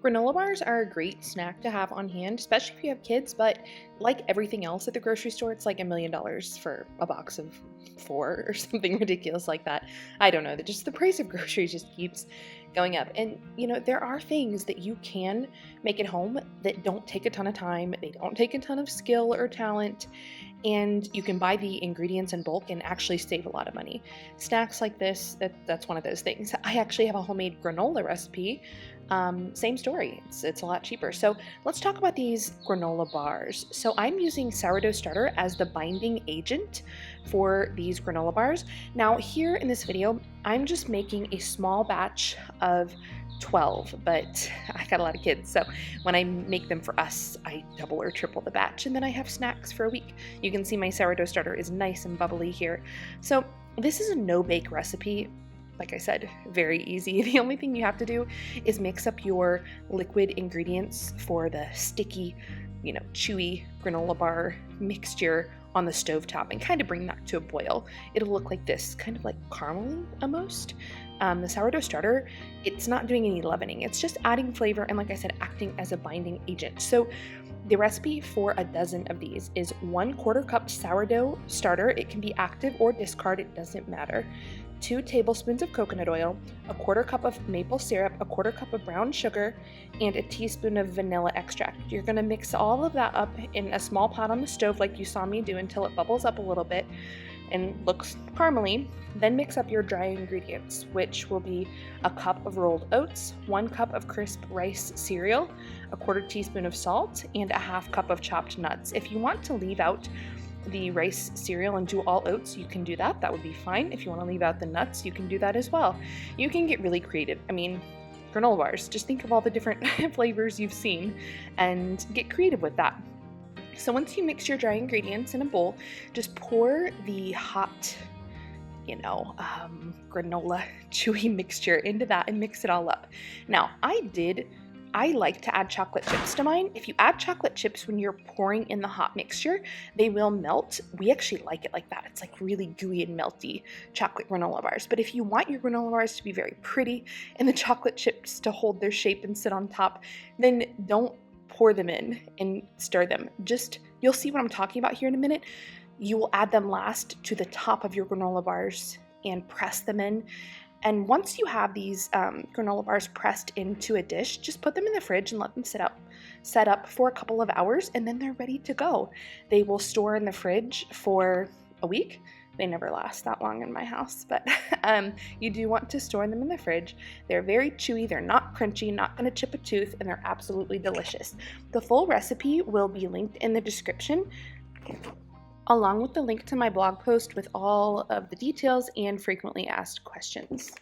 Granola bars are a great snack to have on hand, especially if you have kids, but like everything else at the grocery store, it's like $1,000,000 for a box of 4 or something ridiculous like that. I don't know, that just the price of groceries just keeps going up. And there are things that you can make at home that don't take a ton of time, they don't take a ton of skill or talent, and you can buy the ingredients in bulk and actually save a lot of money. Snacks like this, that's one of those things. I actually have a homemade granola recipe. Same story, it's a lot cheaper. So let's talk about these granola bars. So I'm using sourdough starter as the binding agent for these granola bars. Now here in this video, I'm just making a small batch of 12, but I got a lot of kids, so when I make them for us, I double or triple the batch, and then I have snacks for a week. You can see my sourdough starter is nice and bubbly here. So this is a no-bake recipe. Like I said, very easy. The only thing you have to do is mix up your liquid ingredients for the sticky, chewy granola bar mixture on the stovetop and kind of bring that to a boil. It'll look like this, kind of like caramel almost. The sourdough starter, it's not doing any leavening. It's just adding flavor and, like I said, acting as a binding agent. So the recipe for a dozen of these is 1/4 cup sourdough starter. It can be active or discard, it doesn't matter. 2 tablespoons of coconut oil, 1/4 cup of maple syrup, 1/4 cup of brown sugar, and a teaspoon of vanilla extract. You're gonna mix all of that up in a small pot on the stove like you saw me do until it bubbles up a little bit and looks caramely. Then mix up your dry ingredients, which will be a cup of rolled oats, 1 cup of crisp rice cereal, 1/4 teaspoon of salt, and 1/2 cup of chopped nuts. If you want to leave out the rice cereal and do all oats, you can do that. That would be fine. If you want to leave out the nuts, you can do that as well. You can get really creative. I mean, granola bars, just think of all the different flavors you've seen and get creative with that. So once you mix your dry ingredients in a bowl, just pour the hot, granola chewy mixture into that and mix it all up. Now, I like to add chocolate chips to mine. If you add chocolate chips when you're pouring in the hot mixture, they will melt. We actually like it like that. It's like really gooey and melty chocolate granola bars. But if you want your granola bars to be very pretty and the chocolate chips to hold their shape and sit on top, then don't pour them in and stir them. You'll see what I'm talking about here in a minute. You will add them last to the top of your granola bars and press them in. And once you have these granola bars pressed into a dish, just put them in the fridge and let them set up for a couple of hours, and then they're ready to go. They will store in the fridge for a week. They never last that long in my house, but you do want to store them in the fridge. They're very chewy, they're not crunchy, not gonna chip a tooth, and they're absolutely delicious. The full recipe will be linked in the description, along with the link to my blog post with all of the details and frequently asked questions.